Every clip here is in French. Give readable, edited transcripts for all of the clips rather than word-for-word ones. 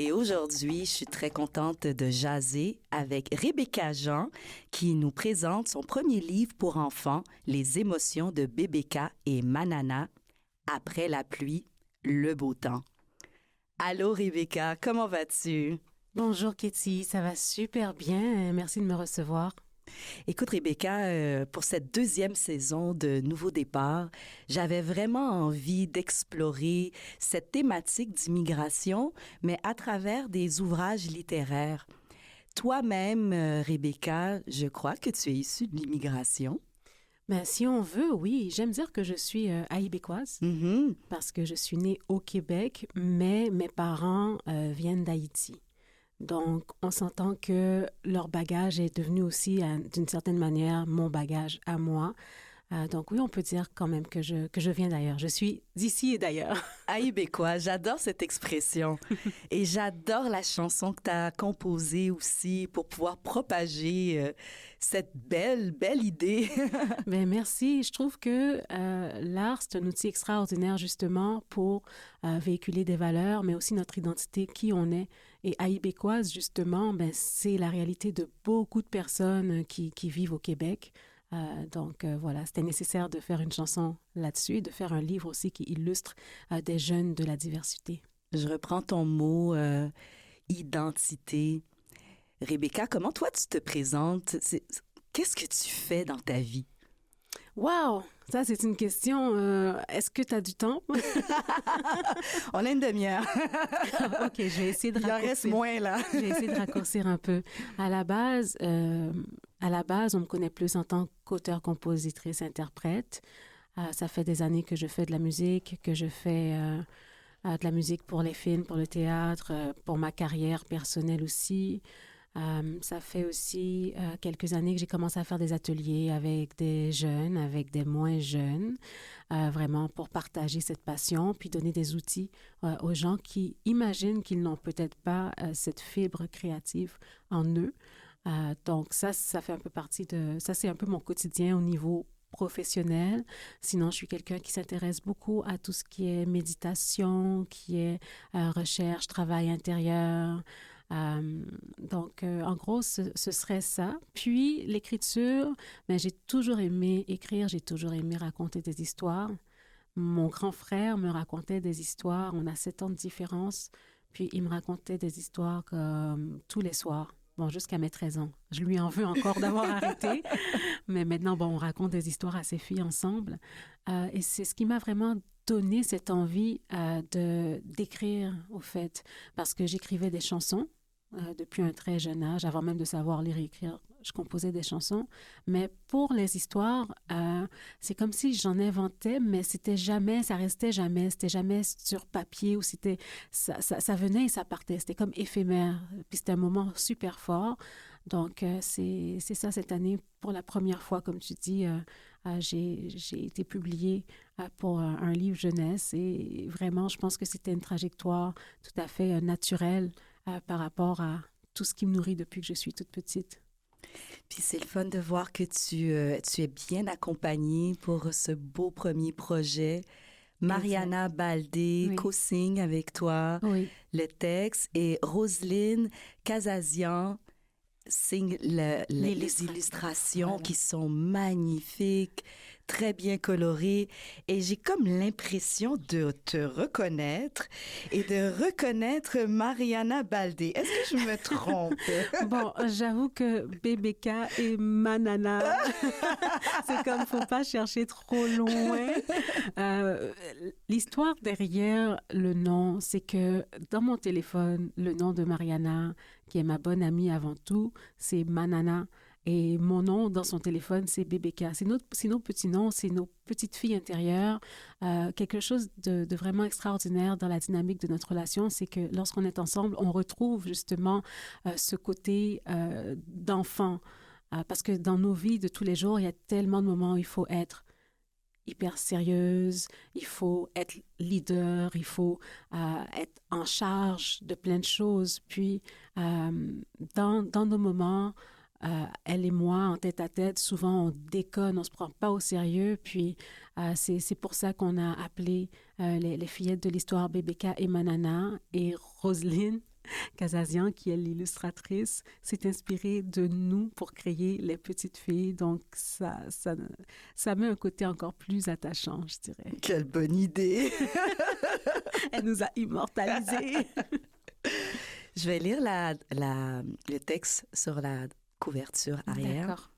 Et aujourd'hui, je suis très contente de jaser avec Rebecca Jean qui nous présente son premier livre pour enfants, Les émotions de Bébéka et Manana, Après la pluie, le beau temps. Allô Rebecca, comment vas-tu? Bonjour Katie, ça va super bien. Merci de me recevoir. Écoute Rebecca, pour cette deuxième saison de Nouveau Départ, j'avais vraiment envie d'explorer cette thématique d'immigration, mais à travers des ouvrages littéraires. Toi-même, Rebecca, je crois que tu es issue de l'immigration. Ben, si on veut, oui. J'aime dire que je suis haïbécoise parce que je suis née au Québec, mais mes parents viennent d'Haïti. Donc, on s'entend que leur bagage est devenu aussi, d'une certaine manière, mon bagage à moi. Donc oui, on peut dire quand même que je viens d'ailleurs. Je suis d'ici et d'ailleurs. Haïbécois, j'adore cette expression. Et j'adore la chanson que tu as composée aussi pour pouvoir propager cette belle idée. Ben merci. Je trouve que l'art, c'est un outil extraordinaire justement pour véhiculer des valeurs, mais aussi notre identité, qui on est. Et haïbécoise, justement, ben c'est la réalité de beaucoup de personnes qui vivent au Québec. Donc voilà, c'était nécessaire de faire une chanson là-dessus et de faire un livre aussi qui illustre des jeunes de la diversité. Je reprends ton mot identité. Rebecca, comment toi tu te présentes? Qu'est-ce que tu fais dans ta vie? Wow! Ça, c'est une question. Est-ce que tu as du temps? On a une demi-heure. OK, je vais essayer de raccourcir. Il en reste moins, là. Je vais essayer de raccourcir un peu. À la base, on me connaît plus en tant qu'auteur, compositrice, interprète. Ça fait des années que je fais de la musique, que je fais de la musique pour les films, pour le théâtre, pour ma carrière personnelle aussi. Ça fait aussi quelques années que j'ai commencé à faire des ateliers avec des jeunes, avec des moins jeunes, vraiment pour partager cette passion, puis donner des outils aux gens qui imaginent qu'ils n'ont peut-être pas cette fibre créative en eux. Donc ça fait un peu partie ça c'est un peu mon quotidien au niveau professionnel. Sinon, je suis quelqu'un qui s'intéresse beaucoup à tout ce qui est méditation, qui est recherche, travail intérieur. Donc, en gros, ce serait ça. Puis, l'écriture, ben, j'ai toujours aimé écrire, j'ai toujours aimé raconter des histoires. Mon grand frère me racontait des histoires. On a 7 ans de différence. Puis, il me racontait des histoires comme tous les soirs. Bon, jusqu'à mes 13 ans. Je lui en veux encore d'avoir arrêté. Mais maintenant, bon, on raconte des histoires à ses filles ensemble. Et c'est ce qui m'a vraiment donné cette envie d'écrire, au fait. Parce que j'écrivais des chansons depuis un très jeune âge, avant même de savoir lire et écrire. Je composais des chansons. Mais pour les histoires, c'est comme si j'en inventais, mais ça restait jamais. C'était jamais sur papier ou ça venait et ça partait. C'était comme éphémère. Puis c'était un moment super fort. Donc, c'est ça cette année. Pour la première fois, comme tu dis, j'ai été publiée pour un livre jeunesse et vraiment, je pense que c'était une trajectoire tout à fait naturelle par rapport à tout ce qui me nourrit depuis que je suis toute petite. Puis c'est le fun de voir que tu es bien accompagnée pour ce beau premier projet. Mariana Baldé Oui. co-signe avec toi le texte et Roselyne Kazazian signe les illustrations qui sont magnifiques, très bien colorées. Et j'ai comme l'impression de te reconnaître et de reconnaître Mariana Baldé. Est-ce que je me trompe? Bon, j'avoue que Bébéka et Manana, c'est comme, faut pas chercher trop loin. L'histoire derrière le nom, c'est que dans mon téléphone, le nom de Mariana, qui est ma bonne amie avant tout, c'est Manana. Et mon nom dans son téléphone, c'est Bébéka. C'est nos petits noms, c'est nos petites filles intérieures. Quelque chose de vraiment extraordinaire dans la dynamique de notre relation, c'est que lorsqu'on est ensemble, on retrouve justement ce côté d'enfant. Parce que dans nos vies de tous les jours, il y a tellement de moments où il faut être hyper sérieuse, il faut être leader, il faut être en charge de plein de choses. Puis, dans nos moments, elle et moi, en tête à tête, souvent on déconne, on se prend pas au sérieux. Puis, c'est pour ça qu'on a appelé les fillettes de l'histoire Bébéka et Manana et Roselyne Kazazian, qui est l'illustratrice, s'est inspirée de nous pour créer les petites filles. Donc, ça met un côté encore plus attachant, je dirais. Quelle bonne idée! Elle nous a immortalisés. Je vais lire le texte sur la couverture arrière. D'accord.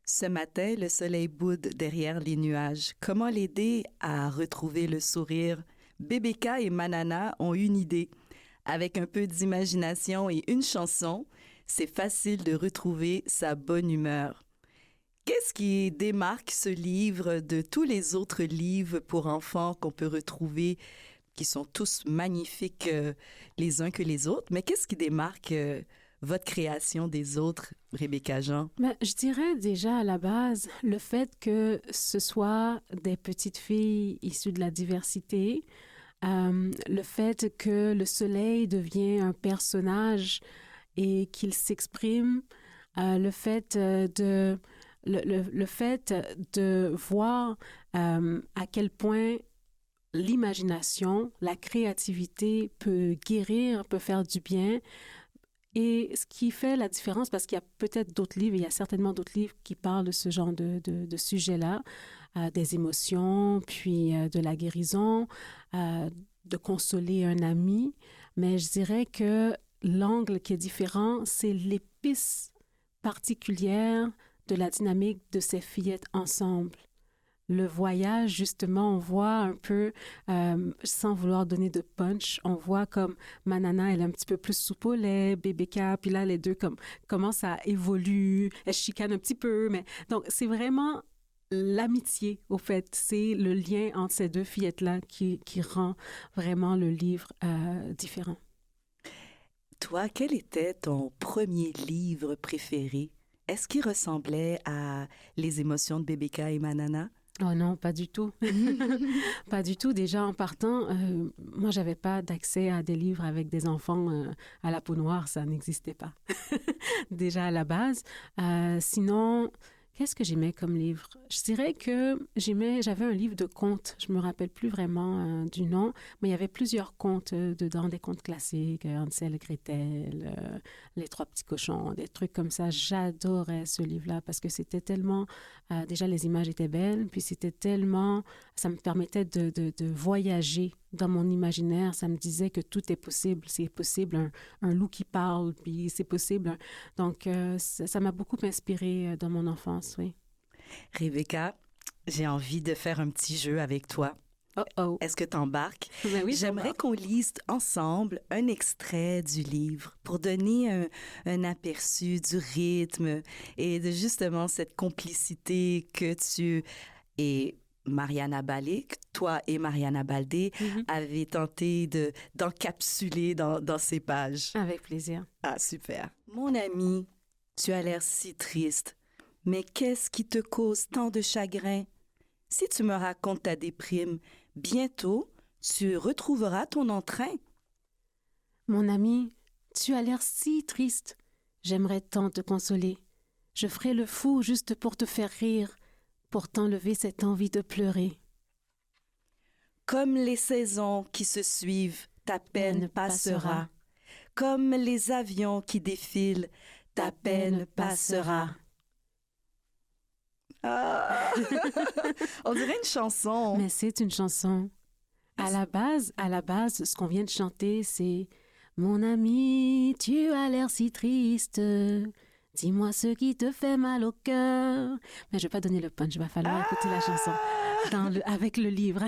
Ce matin, le soleil boude derrière les nuages. Comment l'aider à retrouver le sourire? Bébéka et Manana ont une idée. Avec un peu d'imagination et une chanson, c'est facile de retrouver sa bonne humeur. Qu'est-ce qui démarque ce livre de tous les autres livres pour enfants qu'on peut retrouver, qui sont tous magnifiques les uns que les autres? Mais qu'est-ce qui démarque votre création des autres, Rebecca Jean? Je dirais déjà à la base le fait que ce soit des petites filles issues de la diversité, le fait que le soleil devient un personnage et qu'il s'exprime, le fait de voir à quel point l'imagination, la créativité peut guérir, peut faire du bien. Et ce qui fait la différence, parce qu'il y a peut-être d'autres livres, il y a certainement d'autres livres qui parlent de ce genre de sujet-là, des émotions, puis de la guérison, de consoler un ami. Mais je dirais que l'angle qui est différent, c'est l'épice particulière de la dynamique de ces fillettes ensemble. Le voyage, justement, on voit un peu, sans vouloir donner de punch, on voit comme Manana, elle est un petit peu plus soupe au lait, Bébéka, puis là, les deux commencent à évoluer, elles chicanent un petit peu, mais donc c'est vraiment l'amitié, au fait, c'est le lien entre ces deux fillettes-là qui rend vraiment le livre différent. Toi, quel était ton premier livre préféré? Est-ce qu'il ressemblait à Les émotions de Bébéka et Manana? Oh non, pas du tout. Pas du tout. Déjà, en partant, moi, j'avais pas d'accès à des livres avec des enfants à la peau noire. Ça n'existait pas. Déjà à la base. Sinon, qu'est-ce que j'aimais comme livre? Je dirais que j'avais un livre de contes. Je me rappelle plus vraiment du nom, mais il y avait plusieurs contes dedans, des contes classiques, Hansel et Gretel, Les Trois Petits Cochons, des trucs comme ça. J'adorais ce livre-là parce que c'était tellement... déjà, les images étaient belles, puis c'était tellement... Ça me permettait de voyager dans mon imaginaire. Ça me disait que tout est possible. C'est possible un loup qui parle, puis c'est possible. Donc, ça m'a beaucoup inspirée dans mon enfance, oui. Rebecca, j'ai envie de faire un petit jeu avec toi. Oh. Est-ce que t'embarques? Ben oui, j'aimerais qu'on lise ensemble un extrait du livre pour donner un aperçu du rythme et de justement cette complicité que tu et Mariana Baldé, toi et Mariana Baldé avez tenté d'encapsuler dans ces pages. Avec plaisir. Ah, super. Mon ami, tu as l'air si triste. Mais qu'est-ce qui te cause tant de chagrin? Si tu me racontes ta déprime, bientôt, tu retrouveras ton entrain. Mon ami, tu as l'air si triste. J'aimerais tant te consoler. Je ferai le fou juste pour te faire rire, pour t'enlever cette envie de pleurer. Comme les saisons qui se suivent, ta peine passera. Comme les avions qui défilent, ta peine passera. Ah! On dirait une chanson. Mais c'est une chanson. À la base, ce qu'on vient de chanter, c'est « Mon ami, tu as l'air si triste. Dis-moi ce qui te fait mal au cœur. » Mais je vais pas donner le punch, il va falloir écouter la chanson avec le livre.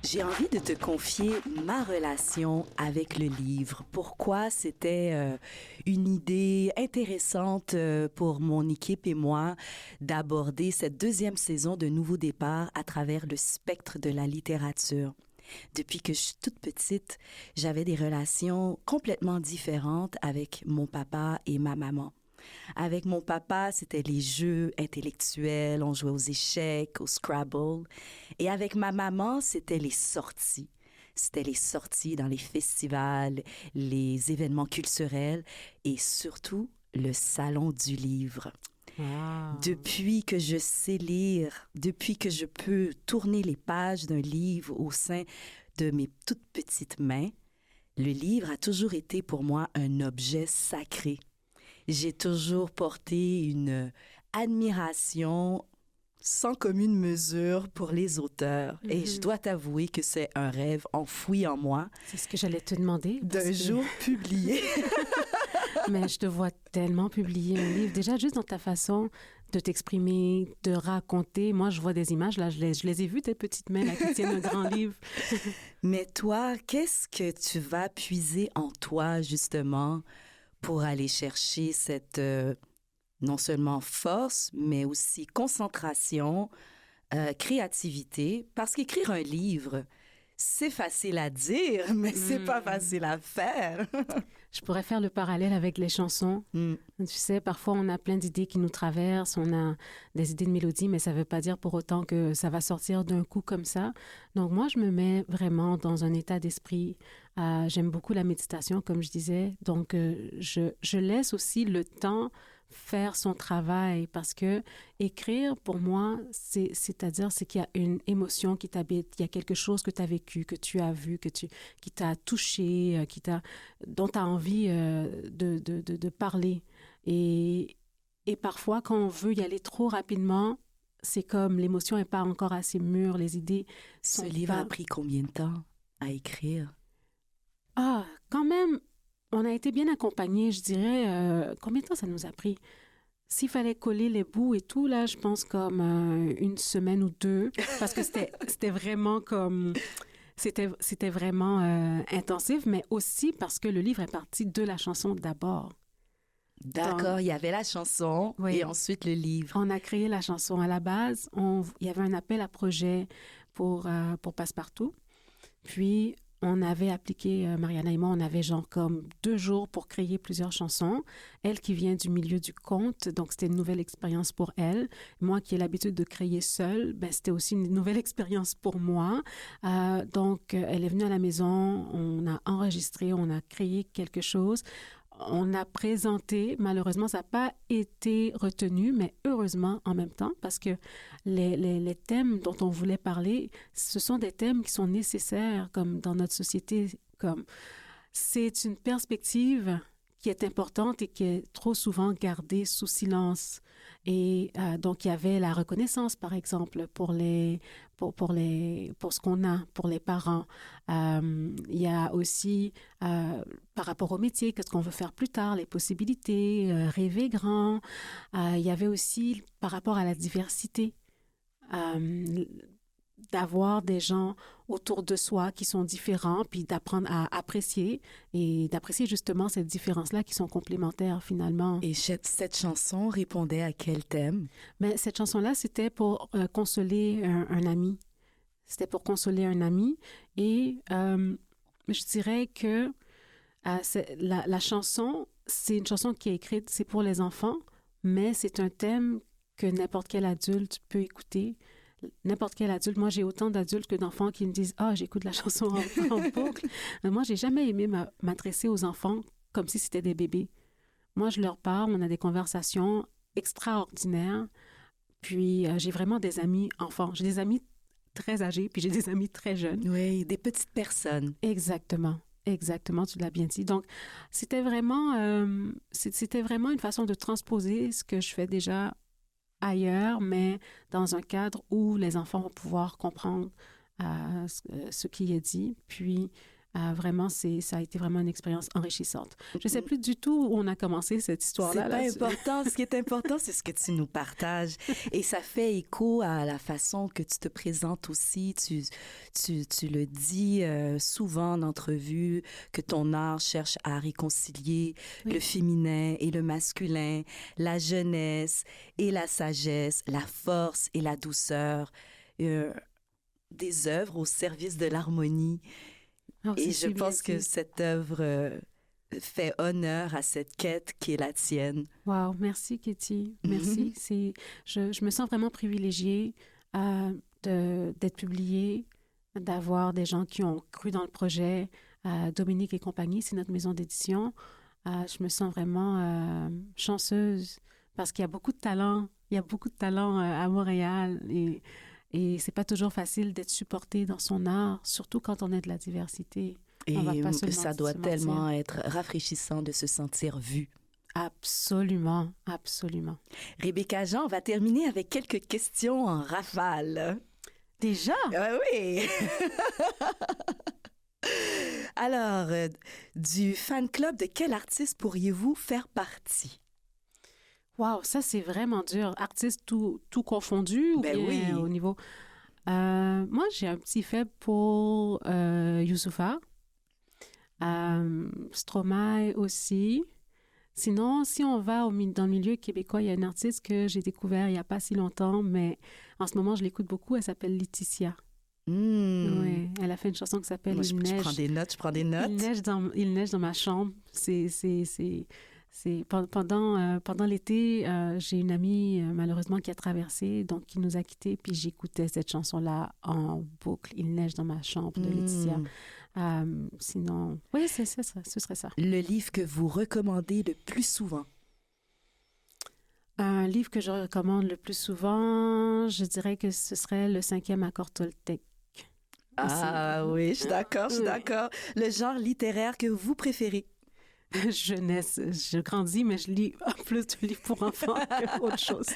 J'ai envie de te confier ma relation avec le livre. Pourquoi c'était une idée intéressante pour mon équipe et moi d'aborder cette deuxième saison de Nouveau Départ à travers le spectre de la littérature. Depuis que je suis toute petite, j'avais des relations complètement différentes avec mon papa et ma maman. Avec mon papa, c'était les jeux intellectuels, on jouait aux échecs, au Scrabble. Et avec ma maman, c'était les sorties. C'était les sorties dans les festivals, les événements culturels et surtout le salon du livre. Wow. Depuis que je sais lire, depuis que je peux tourner les pages d'un livre au sein de mes toutes petites mains, Le livre a toujours été pour moi un objet sacré. J'ai toujours porté une admiration sans commune mesure pour les auteurs. Et je dois t'avouer que c'est un rêve enfoui en moi. C'est ce que j'allais te demander. D'un jour publié. Mais je te vois tellement publier un livre. Déjà, juste dans ta façon de t'exprimer, de raconter. Moi, je vois des images, là, je les ai vues, tes petites mains là, qui tiennent un grand livre. Mais toi, qu'est-ce que tu vas puiser en toi, justement, pour aller chercher cette, non seulement force, mais aussi concentration, créativité? Parce qu'écrire un livre, c'est facile à dire, mais c'est pas facile à faire. Je pourrais faire le parallèle avec les chansons. Tu sais, parfois, on a plein d'idées qui nous traversent, on a des idées de mélodie, mais ça ne veut pas dire pour autant que ça va sortir d'un coup comme ça. Donc, moi, je me mets vraiment dans un état d'esprit. J'aime beaucoup la méditation, comme je disais. Donc, je laisse aussi le temps faire son travail parce que écrire, pour moi, c'est-à-dire c'est qu'il y a une émotion qui t'habite, il y a quelque chose que tu as vécu, que tu as vu, qui t'a touché, dont tu as envie de parler. Et parfois, quand on veut y aller trop rapidement, c'est comme l'émotion n'est pas encore assez mûre, les idées sont Ce livre a pris combien de temps à écrire? Quand même, on a été bien accompagnés, je dirais. Combien de temps ça nous a pris? S'il fallait coller les bouts et tout, là, je pense comme une semaine ou deux, parce que c'était vraiment comme... C'était vraiment intensif, mais aussi parce que le livre est parti de la chanson d'abord. D'accord, il y avait la chanson et ensuite le livre. On a créé la chanson à la base. Il y avait un appel à projet pour Passepartout. Puis, on avait appliqué, Mariana et moi, on avait genre comme 2 jours pour créer plusieurs chansons. Elle qui vient du milieu du conte, donc c'était une nouvelle expérience pour elle. Moi qui ai l'habitude de créer seule, ben, c'était aussi une nouvelle expérience pour moi. Donc, elle est venue à la maison, on a enregistré, on a créé quelque chose. On a présenté, malheureusement, ça n'a pas été retenu, mais heureusement en même temps, parce que les thèmes dont on voulait parler, ce sont des thèmes qui sont nécessaires comme dans notre société. Comme c'est une perspective qui est importante et qui est trop souvent gardée sous silence. Et donc, il y avait la reconnaissance, par exemple, pour ce qu'on a, pour les parents. Il y a aussi, par rapport au métier, qu'est-ce qu'on veut faire plus tard, les possibilités, rêver grand. Il y avait aussi, par rapport à la diversité, d'avoir des gens autour de soi qui sont différents, puis d'apprendre à apprécier et d'apprécier justement cette différence-là qui sont complémentaires finalement. Et cette chanson répondait à quel thème? Mais cette chanson-là, c'était pour consoler un ami. C'était pour consoler un ami et je dirais que la chanson, c'est une chanson qui est écrite, c'est pour les enfants, mais c'est un thème que n'importe quel adulte peut écouter. N'importe quel adulte. Moi, j'ai autant d'adultes que d'enfants qui me disent « Ah, j'écoute la chanson en boucle. » Moi, j'ai jamais aimé m'adresser aux enfants comme si c'était des bébés. Moi, je leur parle, on a des conversations extraordinaires. Puis, j'ai vraiment des amis enfants. J'ai des amis très âgés, puis j'ai des amis très jeunes. Oui, des petites personnes. Exactement. Exactement, tu l'as bien dit. Donc, c'était vraiment une façon de transposer ce que je fais déjà ailleurs, mais dans un cadre où les enfants vont pouvoir comprendre ce qui est dit. Puis, vraiment, ça a été vraiment une expérience enrichissante. Je ne sais plus du tout où on a commencé cette histoire-là. C'est pas important. Ce qui est important, c'est ce que tu nous partages. Et ça fait écho à la façon que tu te présentes aussi. Tu le dis souvent en entrevue, que ton art cherche à réconcilier le féminin et le masculin, la jeunesse et la sagesse, la force et la douceur. Des œuvres au service de l'harmonie. Et je pense que cette œuvre fait honneur à cette quête qui est la tienne. Wow, merci Katie, merci. Je me sens vraiment privilégiée d'être publiée, d'avoir des gens qui ont cru dans le projet. Dominique et compagnie, c'est notre maison d'édition. Je me sens vraiment chanceuse parce qu'il y a beaucoup de talent. Il y a beaucoup de talent à Montréal et c'est pas toujours facile d'être supporté dans son art, surtout quand on est de la diversité. Et ça doit tellement être rafraîchissant de se sentir vu. Absolument, absolument. Rebecca Jean, on va terminer avec quelques questions en rafale. Déjà? Oui! Alors, du fan club de quel artiste pourriez-vous faire partie? Wow, ça c'est vraiment dur. Artiste tout confondu ou bien oui. Au niveau... moi, j'ai un petit faible pour Youssoupha. Stromae aussi. Sinon, si on va dans le milieu québécois, il y a une artiste que j'ai découvert il n'y a pas si longtemps, mais en ce moment, je l'écoute beaucoup. Elle s'appelle Laetitia. Oui, elle a fait une chanson qui s'appelle Il neige. Je prends des notes. Il neige dans ma chambre. Pendant l'été, j'ai une amie malheureusement qui a traversé, donc qui nous a quittés, puis j'écoutais cette chanson-là en boucle. Il neige dans ma chambre de Laetitia. Sinon, oui, ce serait ça. Le livre que vous recommandez le plus souvent? Un livre que je recommande le plus souvent, je dirais que ce serait Le 5e accord Toltec. Oui, je suis d'accord. Le genre littéraire que vous préférez? Jeunesse. Je grandis, mais je lis plus de livres pour enfants qu'autre chose.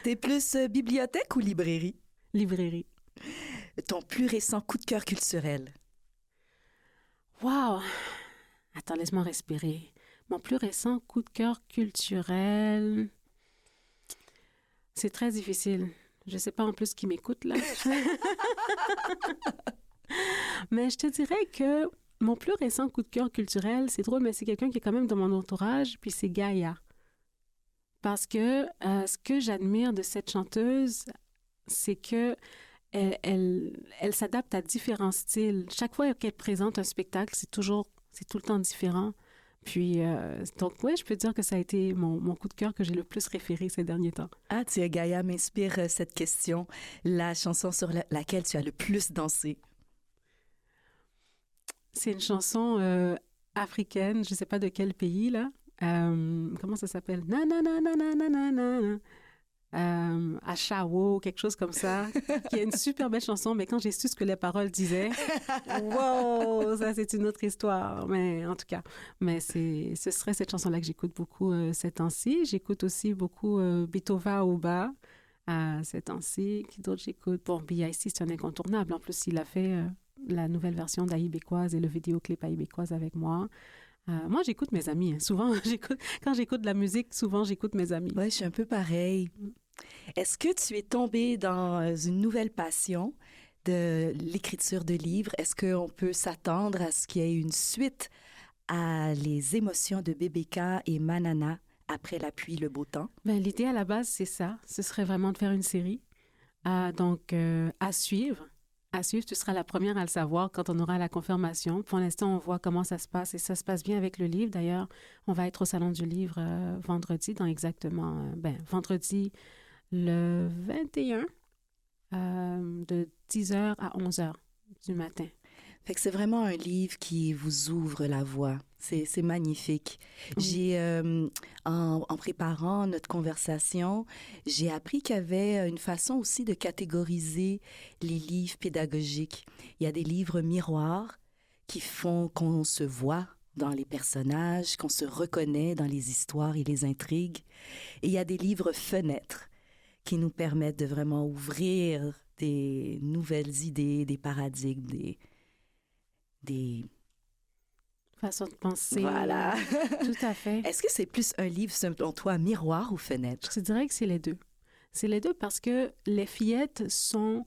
T'es plus bibliothèque ou librairie? Librairie. Ton plus récent coup de cœur culturel? Wow! Attends, laisse-moi respirer. Mon plus récent coup de cœur culturel... C'est très difficile. Je ne sais pas en plus qui m'écoute, là. Mais je te dirais que mon plus récent coup de cœur culturel, c'est drôle, mais c'est quelqu'un qui est quand même dans mon entourage, puis c'est Gaïa. Parce que ce que j'admire de cette chanteuse, c'est que elle s'adapte à différents styles. Chaque fois qu'elle présente un spectacle, c'est tout le temps différent. Puis, donc, oui, je peux dire que ça a été mon coup de cœur que j'ai le plus référé ces derniers temps. Ah, tiens, Gaïa m'inspire cette question. La chanson sur laquelle tu as le plus dansé? C'est une chanson africaine, je ne sais pas de quel pays, là. Comment ça s'appelle? Na na na na na na na na. Achawo, quelque chose comme ça, qui est une super belle chanson, mais quand j'ai su ce que les paroles disaient, wow, ça c'est une autre histoire, mais en tout cas, ce serait cette chanson-là que j'écoute beaucoup ces temps-ci. J'écoute aussi beaucoup Bitova Ouba ces temps-ci. Qui d'autre j'écoute? Bon, B.I.C. c'est un incontournable, en plus il a fait la nouvelle version d'Aïbécoise et le vidéoclip Aïbécoise avec moi. Moi, j'écoute mes amis. Hein. Souvent, quand j'écoute de la musique, souvent, j'écoute mes amis. Oui, je suis un peu pareil. Est-ce que tu es tombée dans une nouvelle passion de l'écriture de livres? Est-ce qu'on peut s'attendre à ce qu'il y ait une suite à Les émotions de Bébéka et Manana après la pluie, le beau temps? Ben, l'idée à la base, c'est ça. Ce serait vraiment de faire une série. Donc, à suivre. Tu seras la première à le savoir quand on aura la confirmation. Pour l'instant, on voit comment ça se passe et ça se passe bien avec le livre. D'ailleurs, on va être au Salon du Livre vendredi, vendredi le 21 de 10h à 11h du matin. Fait que c'est vraiment un livre qui vous ouvre la voie. C'est magnifique. Oui. J'ai, en préparant notre conversation, j'ai appris qu'il y avait une façon aussi de catégoriser les livres pédagogiques. Il y a des livres miroirs qui font qu'on se voit dans les personnages, qu'on se reconnaît dans les histoires et les intrigues. Et il y a des livres fenêtres qui nous permettent de vraiment ouvrir des nouvelles idées, des paradigmes, des façons de penser. Voilà. Tout à fait. Est-ce que c'est plus un livre, selon toi, miroir ou fenêtre? Je dirais que c'est les deux. C'est les deux parce que les fillettes sont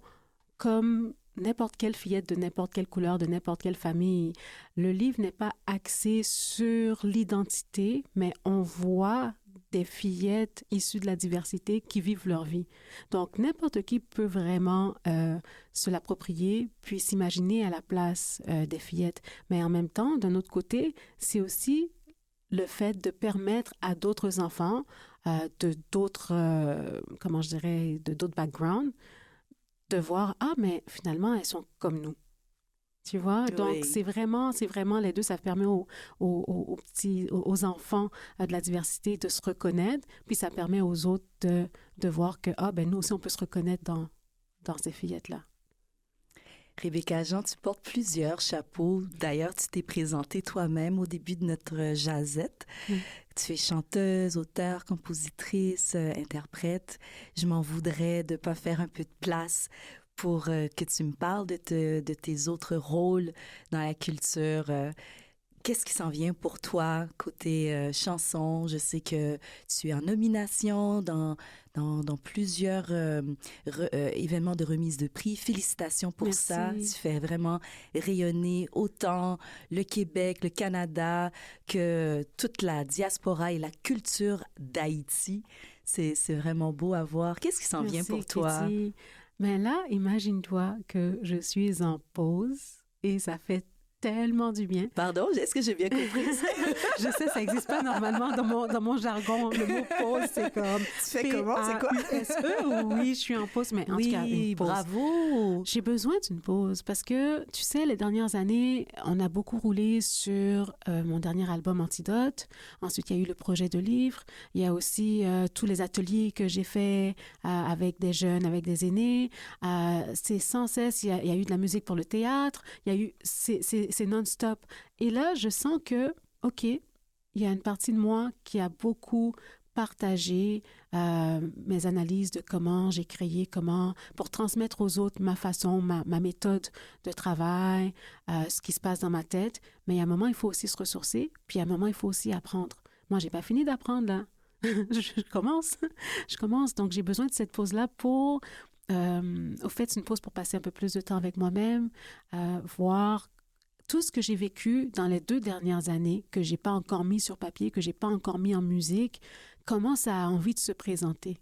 comme n'importe quelle fillette de n'importe quelle couleur, de n'importe quelle famille. Le livre n'est pas axé sur l'identité, mais on voit des fillettes issues de la diversité qui vivent leur vie. Donc, n'importe qui peut vraiment se l'approprier, puis s'imaginer à la place des fillettes. Mais en même temps, d'un autre côté, c'est aussi le fait de permettre à d'autres enfants de d'autres backgrounds de voir, mais finalement, elles sont comme nous. Tu vois? Donc, oui. c'est vraiment les deux. Ça permet aux enfants de la diversité de se reconnaître, puis ça permet aux autres de voir que, nous aussi, on peut se reconnaître dans ces fillettes-là. Rebecca Jean, tu portes plusieurs chapeaux. D'ailleurs, tu t'es présentée toi-même au début de notre jazette. Tu es chanteuse, auteure, compositrice, interprète. Je m'en voudrais de ne pas faire un peu de place pour que tu me parles de tes autres rôles dans la culture. Qu'est-ce qui s'en vient pour toi côté chanson? Je sais que tu es en nomination dans plusieurs événements de remise de prix. Félicitations pour Merci. ça. Tu fais vraiment rayonner autant le Québec, le Canada que toute la diaspora et la culture d'Haïti. C'est vraiment beau à voir. Qu'est-ce qui s'en vient pour toi? Kitty. Mais là, imagine-toi que je suis en pause et ça fait tellement du bien. Pardon, est-ce que j'ai bien compris? Je sais, ça n'existe pas normalement dans mon jargon. Le mot pause, c'est comme... Tu fais comment? C'est quoi? P-A-U-S-E. Oui, je suis en pause, mais en tout cas, une pause. Bravo! J'ai besoin d'une pause parce que, tu sais, les dernières années, on a beaucoup roulé sur mon dernier album Antidote. Ensuite, il y a eu le projet de livre. Il y a aussi tous les ateliers que j'ai faits avec des jeunes, avec des aînés. C'est sans cesse, il y a eu de la musique pour le théâtre. Il y a eu... C'est non-stop. Et là, je sens que, OK, il y a une partie de moi qui a beaucoup partagé mes analyses de comment j'ai créé, pour transmettre aux autres ma façon, ma méthode de travail, ce qui se passe dans ma tête. Mais il y a un moment, il faut aussi se ressourcer, puis il y a un moment, il faut aussi apprendre. Moi, j'ai pas fini d'apprendre, là. Je commence. Donc, j'ai besoin de cette pause-là pour... au fait, c'est une pause pour passer un peu plus de temps avec moi-même, voir tout ce que j'ai vécu dans les 2 dernières années, que j'ai pas encore mis sur papier, que j'ai pas encore mis en musique, comment ça a envie de se présenter?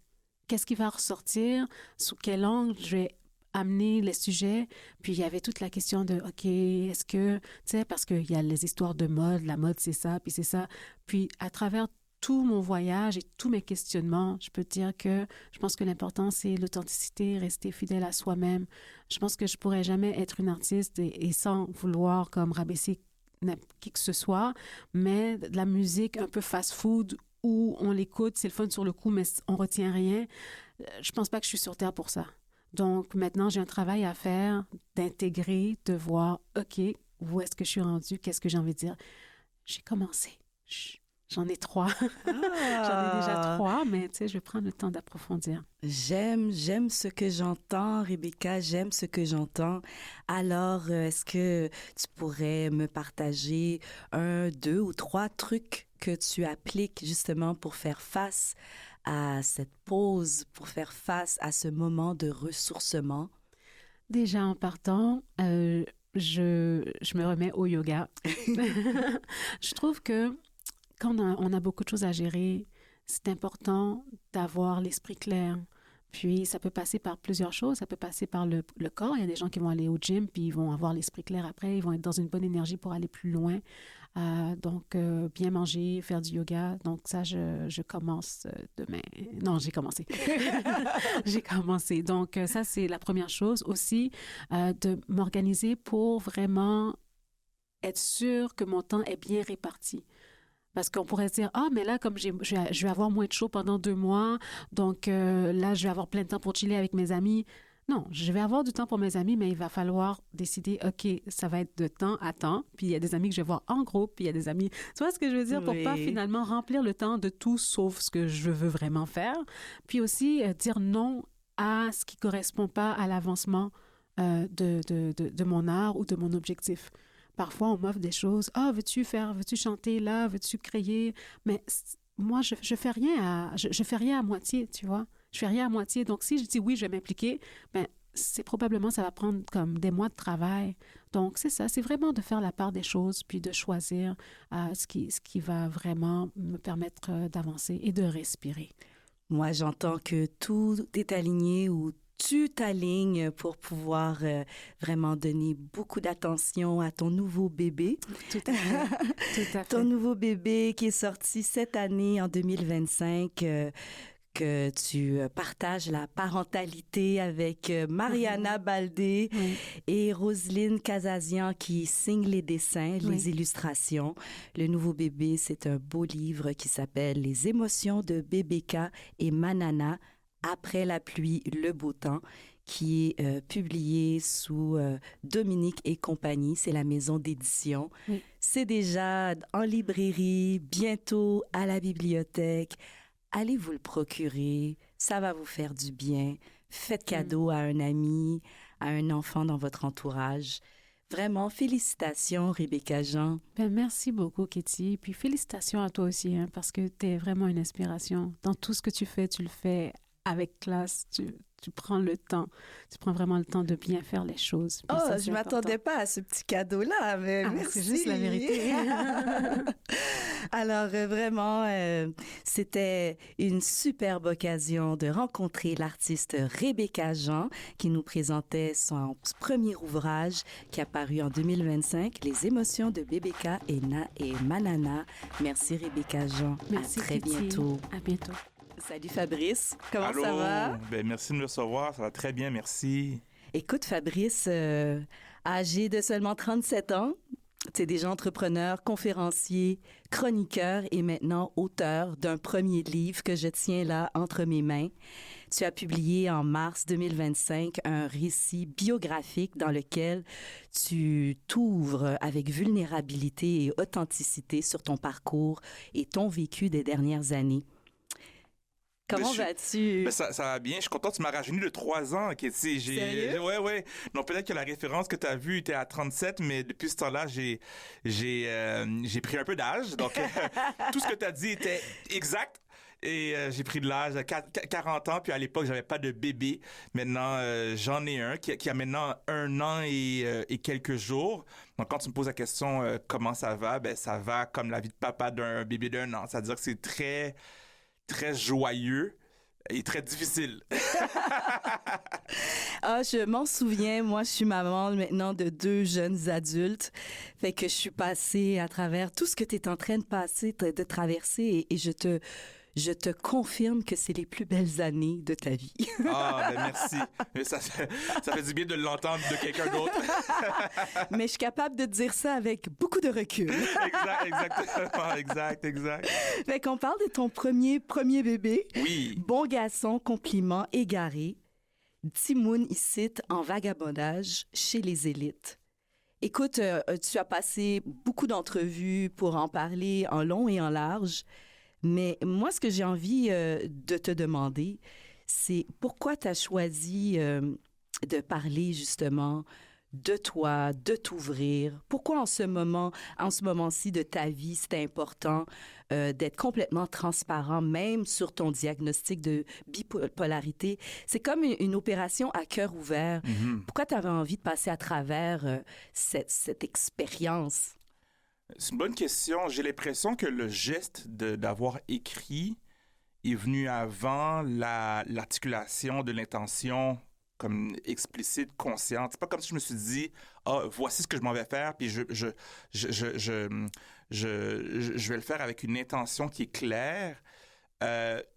Qu'est-ce qui va ressortir? Sous quel angle je vais amener les sujets? Puis il y avait toute la question de, OK, est-ce que, tu sais, parce qu'il y a les histoires de mode, la mode c'est ça, puis c'est ça. Puis à travers tout mon voyage et tous mes questionnements, je peux te dire que je pense que l'important, c'est l'authenticité, rester fidèle à soi-même. Je pense que je pourrais jamais être une artiste et sans vouloir comme rabaisser qui que ce soit, mais de la musique un peu fast-food où on l'écoute, c'est le fun sur le coup, mais on retient rien. Je pense pas que je suis sur Terre pour ça. Donc maintenant, j'ai un travail à faire d'intégrer, de voir, OK, où est-ce que je suis rendue, qu'est-ce que j'ai envie de dire. J'ai commencé. J'en ai 3. J'en ai déjà 3, mais tu sais, je vais prendre le temps d'approfondir. J'aime ce que j'entends, Rebecca, j'aime ce que j'entends. Alors, est-ce que tu pourrais me partager 1, 2 ou 3 trucs que tu appliques justement pour faire face à cette pause, pour faire face à ce moment de ressourcement? Déjà en partant, je me remets au yoga. Je trouve que quand on a beaucoup de choses à gérer, c'est important d'avoir l'esprit clair. Puis, ça peut passer par plusieurs choses. Ça peut passer par le corps. Il y a des gens qui vont aller au gym, puis ils vont avoir l'esprit clair après. Ils vont être dans une bonne énergie pour aller plus loin. Donc, bien manger, faire du yoga. Donc, ça, je commence demain. Non, j'ai commencé. J'ai commencé. Donc, ça, c'est la première chose. Aussi, de m'organiser pour vraiment être sûr que mon temps est bien réparti. Parce qu'on pourrait se dire, mais là, comme je vais avoir moins de show pendant 2 mois, donc là, je vais avoir plein de temps pour chiller avec mes amis. Non, je vais avoir du temps pour mes amis, mais il va falloir décider, OK, ça va être de temps à temps. Puis il y a des amis que je vais voir en groupe, puis il y a des amis... Tu vois ce que je veux dire? Pour pas finalement remplir le temps de tout sauf ce que je veux vraiment faire. Puis aussi, dire non à ce qui correspond pas à l'avancement de mon art ou de mon objectif. Parfois, on m'offre des choses. Veux-tu chanter là? Veux-tu créer? Mais moi, je fais rien je fais rien à moitié, tu vois. Je fais rien à moitié. Donc, si je dis oui, je vais m'impliquer, c'est probablement, ça va prendre comme des mois de travail. Donc, c'est ça. C'est vraiment de faire la part des choses, puis de choisir ce qui va vraiment me permettre d'avancer et de respirer. Moi, j'entends que tout est aligné ou tu t'alignes pour pouvoir vraiment donner beaucoup d'attention à ton nouveau bébé. Tout à fait. Tout à fait. Ton nouveau bébé qui est sorti cette année en 2025, que tu partages la parentalité avec Mariana Baldé et Roselyne Casazian qui signe les dessins, les illustrations. Le nouveau bébé, c'est un beau livre qui s'appelle « Les émotions de Bébéka et Manana ». Après la pluie, le beau temps, qui est publié sous Dominique et compagnie. C'est la maison d'édition. Oui. C'est déjà en librairie, bientôt à la bibliothèque. Allez vous le procurer, ça va vous faire du bien. Faites cadeau à un ami, à un enfant dans votre entourage. Vraiment, félicitations, Rebecca Jean. Ben, merci beaucoup, Katie. Puis félicitations à toi aussi, hein, parce que tu es vraiment une inspiration. Dans tout ce que tu le fais avec classe. Tu prends le temps. Tu prends vraiment le temps de bien faire les choses. Puis ça, je ne m'attendais pas à ce petit cadeau-là, mais merci. C'est juste la vérité. Alors, vraiment, c'était une superbe occasion de rencontrer l'artiste Rebecca Jean, qui nous présentait son premier ouvrage qui a paru en 2025, Les émotions de Bébéka et Manana. Merci, Rebecca Jean. Merci, à très bientôt. À bientôt. Salut Fabrice, comment Allô? ça va? Ben, merci de me recevoir, ça va très bien, merci. Écoute Fabrice, âgé de seulement 37 ans, tu es déjà entrepreneur, conférencier, chroniqueur et maintenant auteur d'un premier livre que je tiens là entre mes mains. Tu as publié en mars 2025 un récit biographique dans lequel tu t'ouvres avec vulnérabilité et authenticité sur ton parcours et ton vécu des dernières années. Comment vas-tu? Ben ça va bien. Je suis content. Tu m'as rajeuni de 3 ans, Katie. Sérieux? Ouais. Non, peut-être que la référence que tu as vue était à 37, mais depuis ce temps-là, j'ai pris un peu d'âge. Donc, tout ce que tu as dit était exact. Et j'ai pris de l'âge à 40 ans. Puis à l'époque, j'avais pas de bébé. Maintenant, j'en ai un qui a maintenant 1 an et quelques jours. Donc, quand tu me poses la question comment ça va, ben ça va comme la vie de papa d'un bébé d'1 an. C'est-à-dire que c'est très joyeux et très difficile. Je m'en souviens, moi, je suis maman maintenant de 2 jeunes adultes. Fait que je suis passée à travers tout ce que tu es en train de traverser et je te confirme que c'est les plus belles années de ta vie. Ben merci. Ça fait du bien de l'entendre de quelqu'un d'autre. Mais je suis capable de dire ça avec beaucoup de recul. Exact. Fait qu'on parle de ton premier bébé. Oui. Bon garçon, compliment égaré. Timoun ici en vagabondage chez les élites. Écoute, tu as passé beaucoup d'entrevues pour en parler en long et en large. Mais moi, ce que j'ai envie de te demander, c'est pourquoi tu as choisi de parler justement de toi, de t'ouvrir. Pourquoi en ce moment-ci de ta vie, c'est important d'être complètement transparent, même sur ton diagnostic de bipolarité. C'est comme une opération à cœur ouvert. Mm-hmm. Pourquoi tu avais envie de passer à travers cette expérience? C'est une bonne question. J'ai l'impression que le geste d'avoir écrit est venu avant l'articulation de l'intention comme explicite, consciente. C'est pas comme si je me suis dit, voici ce que je m'en vais faire, puis je vais le faire avec une intention qui est claire.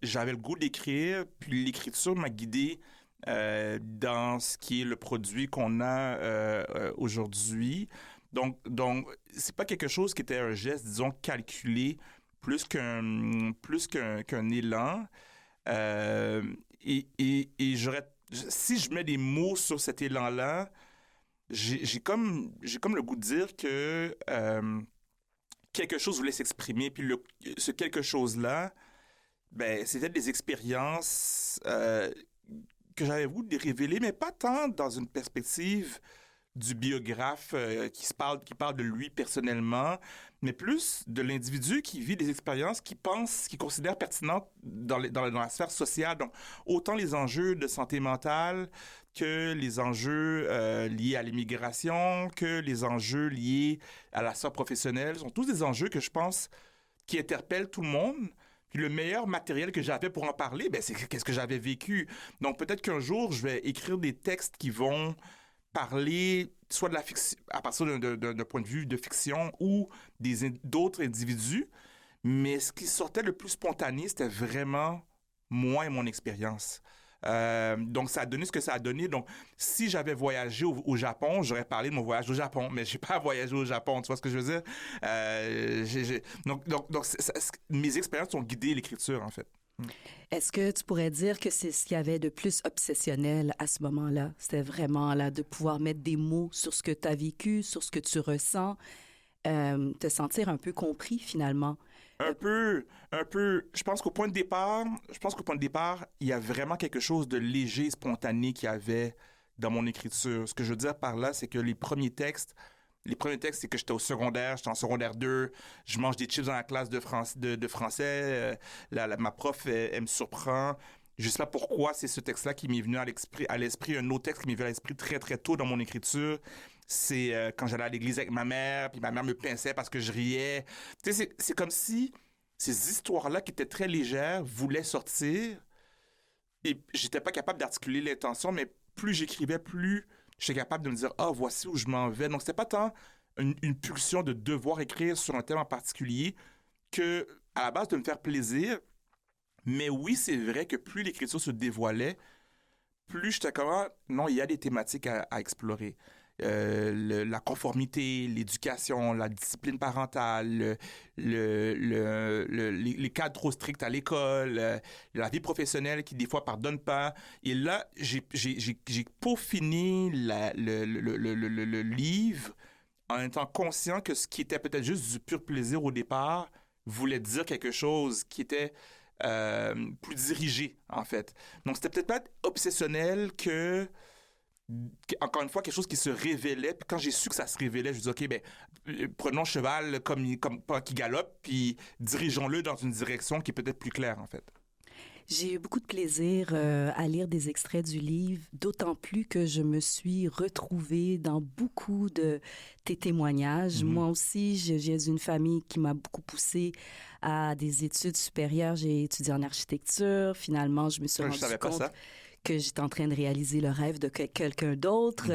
J'avais le goût d'écrire, puis l'écriture m'a guidé dans ce qui est le produit qu'on a aujourd'hui. Donc, c'est pas quelque chose qui était un geste, disons, calculé, plus qu'un élan. Et si je mets des mots sur cet élan-là, j'ai comme le goût de dire que quelque chose voulait s'exprimer. Puis ce quelque chose-là, ben, c'était des expériences que j'avais voulu les révéler, mais pas tant dans une perspective du biographe qui parle de lui personnellement, mais plus de l'individu qui vit des expériences qu'il considère pertinentes dans la sphère sociale. Donc, autant les enjeux de santé mentale que les enjeux liés à l'immigration, que les enjeux liés à la sphère professionnelle, sont tous des enjeux que je pense qui interpellent tout le monde. Puis le meilleur matériel que j'avais pour en parler, ben, c'est qu'est-ce que j'avais vécu. Donc, peut-être qu'un jour, je vais écrire des textes qui vont parler soit de la fiction, à partir d'un point de vue de fiction ou d'autres individus, mais ce qui sortait le plus spontané, c'était vraiment moi et mon expérience. Donc, ça a donné ce que ça a donné. Donc, si j'avais voyagé au Japon, j'aurais parlé de mon voyage au Japon, mais j'ai pas voyagé au Japon, tu vois ce que je veux dire? Donc, mes expériences ont guidé l'écriture, en fait. Est-ce que tu pourrais dire que c'est ce qu'il y avait de plus obsessionnel à ce moment-là? C'était vraiment là de pouvoir mettre des mots sur ce que tu as vécu, sur ce que tu ressens, te sentir un peu compris finalement. Un peu. Je pense qu'au point de départ, il y a vraiment quelque chose de léger, spontané qu'il y avait dans mon écriture. Ce que je veux dire par là, c'est que les premiers textes, c'est que j'étais au secondaire, j'étais en secondaire 2, je mange des chips dans la classe de français, ma prof, elle me surprend. Je sais pas pourquoi c'est ce texte-là qui m'est venu à l'esprit. Un autre texte qui m'est venu à l'esprit très, très tôt dans mon écriture, c'est quand j'allais à l'église avec ma mère, puis ma mère me pinçait parce que je riais. Tu sais, c'est comme si ces histoires-là qui étaient très légères voulaient sortir, et j'étais pas capable d'articuler l'intention, mais plus j'écrivais, plus j'étais capable de me dire, voici où je m'en vais. Donc, c'était pas tant une pulsion de devoir écrire sur un thème en particulier que, à la base, de me faire plaisir. Mais oui, c'est vrai que plus l'écriture se dévoilait, plus j'étais comme, non, il y a des thématiques à explorer. La conformité, l'éducation, la discipline parentale, les cadres trop stricts à l'école, la vie professionnelle qui des fois pardonne pas. Et là, j'ai peaufiné le livre en étant conscient que ce qui était peut-être juste du pur plaisir au départ voulait dire quelque chose qui était plus dirigé, en fait. Donc, c'était peut-être pas obsessionnel que encore une fois, quelque chose qui se révélait. Puis quand j'ai su que ça se révélait, je me dis, OK, prenons cheval comme qui galope, puis dirigeons-le dans une direction qui est peut-être plus claire, en fait. J'ai eu beaucoup de plaisir à lire des extraits du livre, d'autant plus que je me suis retrouvée dans beaucoup de tes témoignages. Moi aussi, je viens d'une famille qui m'a beaucoup poussée à des études supérieures. J'ai étudié en architecture. Finalement, je me suis rendu compte que j'étais en train de réaliser le rêve de quelqu'un d'autre.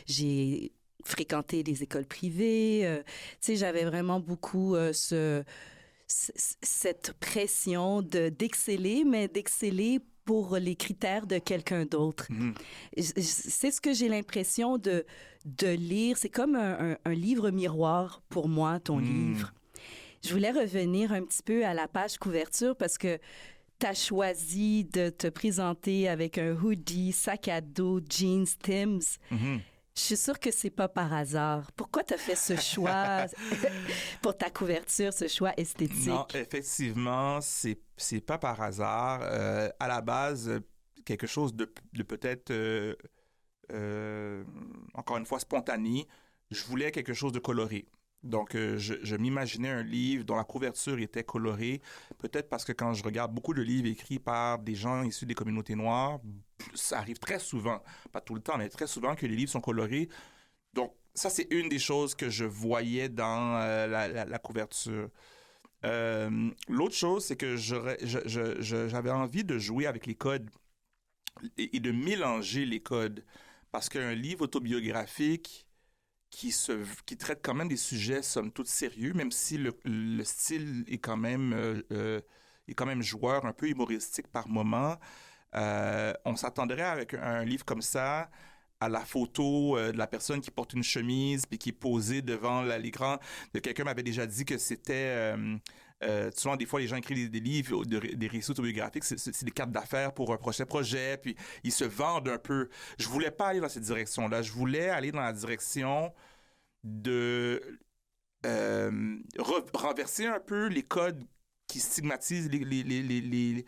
J'ai fréquenté des écoles privées. Tu sais, j'avais vraiment beaucoup cette pression d'exceller, mais d'exceller pour les critères de quelqu'un d'autre. C'est ce que j'ai l'impression de lire. C'est comme un livre miroir pour moi, ton livre. Je voulais revenir un petit peu à la page couverture parce que tu as choisi de te présenter avec un hoodie, sac à dos, jeans, Timbs. Je suis sûre que c'est pas par hasard. Pourquoi tu as fait ce choix pour ta couverture, ce choix esthétique? Non, effectivement, c'est pas par hasard. À la base, quelque chose de peut-être, encore une fois, spontané. Je voulais quelque chose de coloré. Donc, je m'imaginais un livre dont la couverture était colorée, peut-être parce que quand je regarde beaucoup de livres écrits par des gens issus des communautés noires, ça arrive très souvent, pas tout le temps, mais très souvent que les livres sont colorés. Donc, ça, c'est une des choses que je voyais dans la couverture. L'autre chose, c'est que j'avais envie de jouer avec les codes et de mélanger les codes, parce qu'un livre autobiographique qui traite quand même des sujets somme toute sérieux, même si le style est quand même joueur, un peu humoristique par moment. On s'attendrait avec un livre comme ça à la photo de la personne qui porte une chemise puis qui est posée devant l'écran. Quelqu'un m'avait déjà dit que c'était... souvent, des fois, les gens écrivent des livres, des récits autobiographiques, c'est des cartes d'affaires pour un prochain projet, puis ils se vendent un peu. Je voulais pas aller dans cette direction-là. Je voulais aller dans la direction de renverser un peu les codes qui stigmatisent les